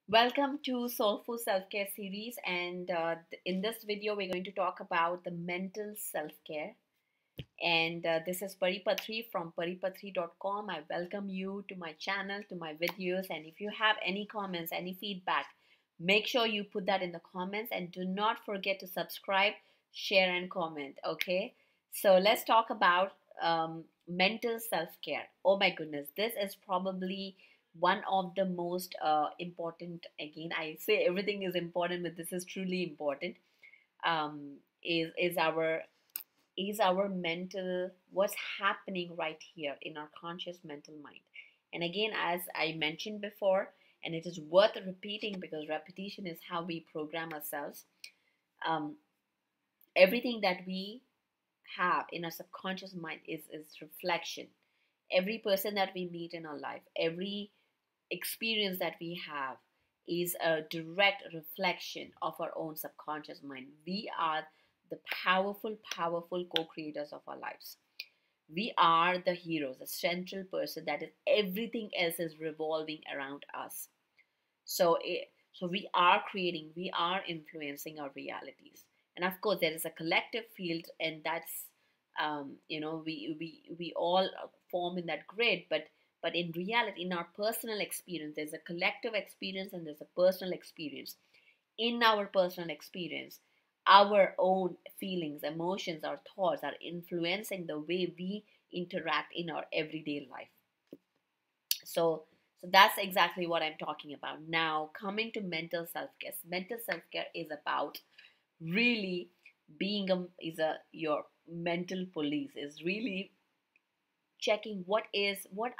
Welcome to Soulful Self-Care series, and in this video we're going to talk about the mental self-care. And this is Patri from paripatri.com. I welcome you to my channel, to my videos, and if you have any comments, any feedback, make sure you put that in the comments, and do not forget to subscribe, share, and comment. Okay, so let's talk about mental self-care. Oh my goodness, this is probably one of the most important. Again, I say everything is important, but this is truly important. Is our mental, what's happening right here in our conscious mental mind. And again, as I mentioned before, and it is worth repeating because repetition is how we program ourselves. um, Everything that we have in our subconscious mind is reflection. Every person that we meet in our life, every experience that we have is a direct reflection of our own subconscious mind. We are the powerful co-creators of our lives. We are the heroes, the central person that is everything else is revolving around us. So we are creating, we are influencing our realities. And of course there is a collective field, and that's we all form in that grid, but in reality, in our personal experience, there's a collective experience and there's a personal experience. In our personal experience, our own feelings, emotions, our thoughts are influencing the way we interact in our everyday life. So that's exactly what I'm talking about. Now, coming to mental self-care. Mental self-care is about really being a your mental police, is really checking what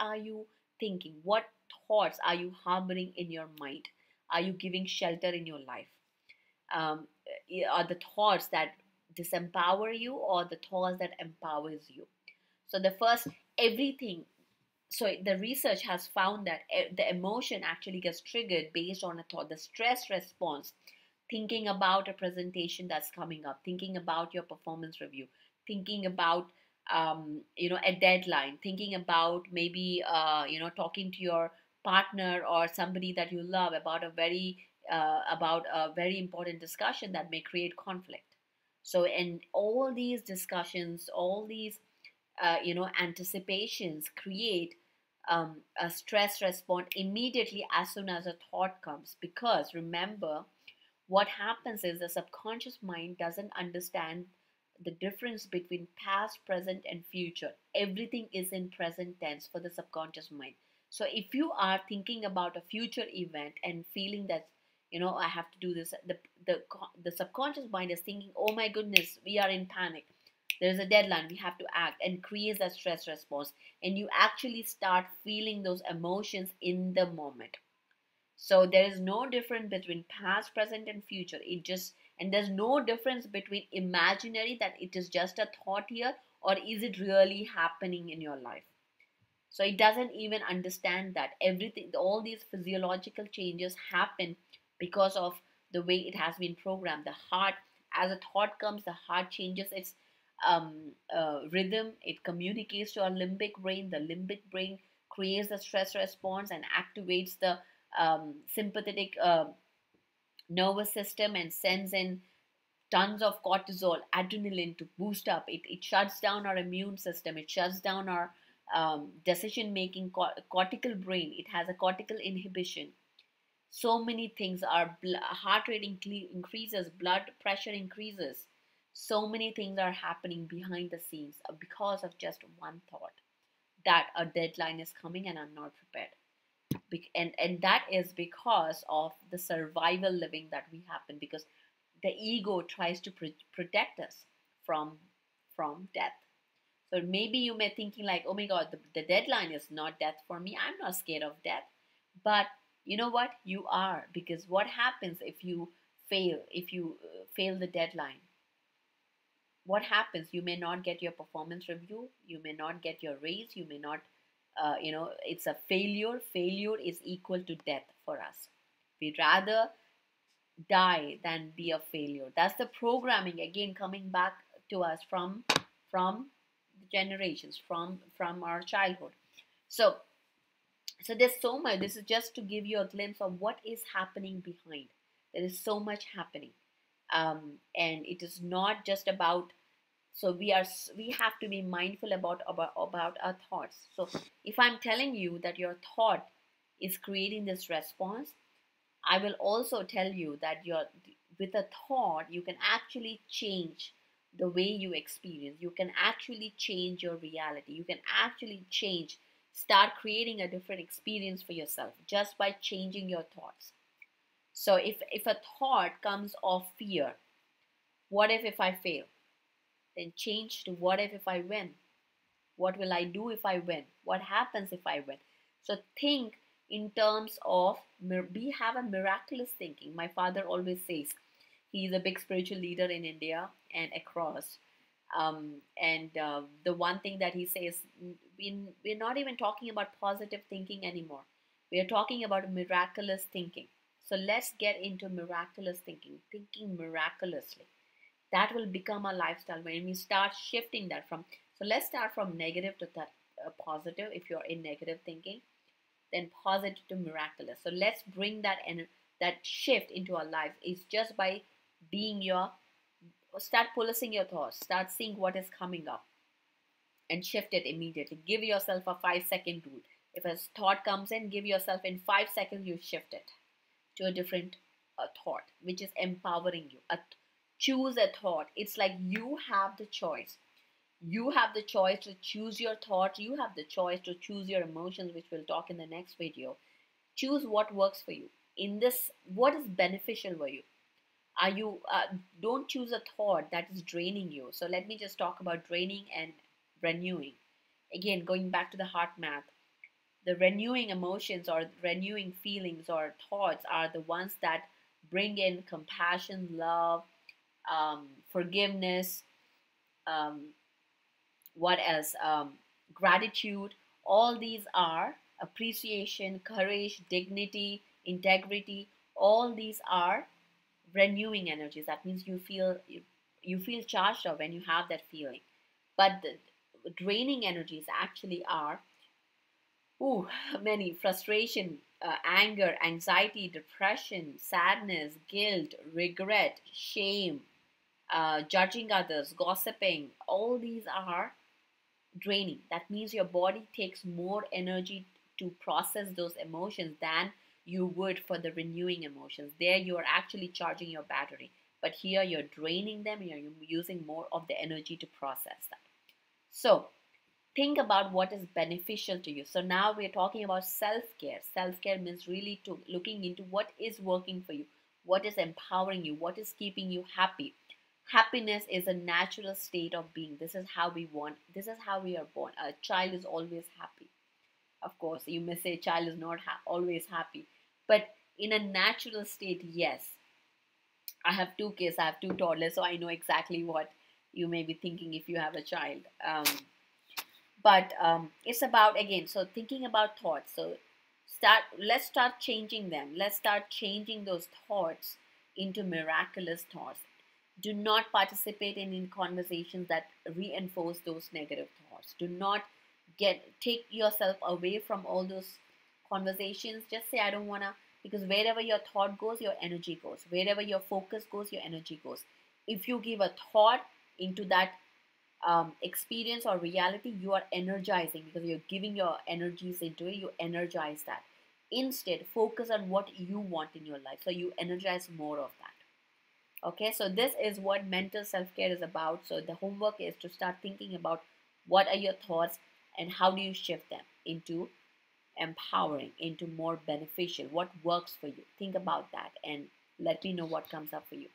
are you thinking, what thoughts are you harboring in your mind, are you giving shelter in your life. um, are the thoughts that disempower you or the thoughts that empowers you. So the first, everything, so the research has found that the emotion actually gets triggered based on a thought. The stress response, thinking about a presentation that's coming up, thinking about your performance review, thinking about a deadline, thinking about maybe talking to your partner or somebody that you love about a very important discussion that may create conflict. So in all these discussions, all these anticipations create a stress response immediately as soon as a thought comes. Because remember, what happens is the subconscious mind doesn't understand the difference between past, present, and future. Everything is in present tense for the subconscious mind. So if you are thinking about a future event and feeling that I have to do this, the subconscious mind is thinking, oh my goodness, we are in panic, there's a deadline, we have to act, and creates a stress response. And you actually start feeling those emotions in the moment. So there is no difference between past, present, and future. And there's no difference between imaginary, that it is just a thought here, or is it really happening in your life. So it doesn't even understand that everything, all these physiological changes happen because of the way it has been programmed. The heart, as a thought comes, the heart changes its rhythm. It communicates to our limbic brain. The limbic brain creates the stress response and activates the sympathetic nervous system and sends in tons of cortisol, adrenaline to boost up. It shuts down our immune system. It shuts down our decision making cortical brain. It has a cortical inhibition. So many things. Our heart rate increases, blood pressure increases. So many things are happening behind the scenes because of just one thought, that a deadline is coming and I'm not prepared. And that is because of the survival living that we happen, because the ego tries to protect us from death. So maybe you may thinking like, oh my god, the deadline is not death for me, I'm not scared of death. But you know what, you are. Because what happens if you fail the deadline? What happens? You may not get your performance review, you may not get your raise, you may not it's a failure. Failure is equal to death for us. We'd rather die than be a failure. That's the programming, again coming back to us from the generations, from our childhood. So So there's so much. This is just to give you a glimpse of what is happening behind. There is so much happening, and it is not just about. So we have to be mindful about our thoughts. So if I'm telling you that your thought is creating this response, I will also tell you that with a thought you can actually change the way you experience. You can actually change your reality. You can actually start creating a different experience for yourself just by changing your thoughts. So if a thought comes of fear, what if I fail? Then change to what if I win? What will I do if I win? What happens if I win? So think in terms of we have a miraculous thinking. My father always says he's a big spiritual leader in India and across. And the one thing that he says, we're not even talking about positive thinking anymore. We are talking about miraculous thinking. So let's get into miraculous thinking, thinking miraculously. That will become a lifestyle when we start shifting that from. So let's start from negative to positive. If you're in negative thinking, then positive to miraculous. So let's bring that shift into our life. Is just by being your start policing your thoughts, start seeing what is coming up and shift it immediately. Give yourself a 5-second rule. If a thought comes in, give yourself in 5 seconds you shift it to a different thought which is empowering you. Choose a thought. It's like you have the choice. You have the choice to choose your thoughts. You have the choice to choose your emotions, which we'll talk in the next video. Choose what works for you. In this, what is beneficial for you? Are you don't choose a thought that is draining you. So let me just talk about draining and renewing. Again, going back to the heart math, the renewing emotions or renewing feelings or thoughts are the ones that bring in compassion, love, forgiveness, um, what else? Gratitude. All these are appreciation, courage, dignity, integrity. All these are renewing energies. That means you feel charged up when you have that feeling. But the draining energies actually are many: frustration, anger, anxiety, depression, sadness, guilt, regret, shame, judging others, gossiping. All these are draining. That means your body takes more energy to process those emotions than you would for the renewing emotions. There, you are actually charging your battery, but here you're draining them. You're using more of the energy to process that. So, think about what is beneficial to you. So now we're talking about self-care. Self-care means really to looking into what is working for you, what is empowering you, what is keeping you happy. Happiness is a natural state of being. This is how we want. This is how we are born. A child is always happy. Of course, you may say child is not always happy, but in a natural state, yes. I have two kids. I have two toddlers, so I know exactly what you may be thinking if you have a child. But it's about, again, so thinking about thoughts. So let's start changing them. Let's start changing those thoughts into miraculous thoughts. Do not participate in conversations that reinforce those negative thoughts. Do not take yourself away from all those conversations. Just say, I don't want to, because wherever your thought goes, your energy goes. Wherever your focus goes, your energy goes. If you give a thought into that experience or reality, you are energizing, because you're giving your energies into it. You energize that. Instead, focus on what you want in your life, so you energize more of that. Okay, so this is what mental self-care is about. So the homework is to start thinking about what are your thoughts and how do you shift them into empowering, into more beneficial, what works for you. Think about that and let me know what comes up for you.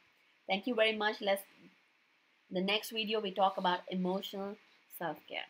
Thank you very much. The next video we talk about emotional self-care.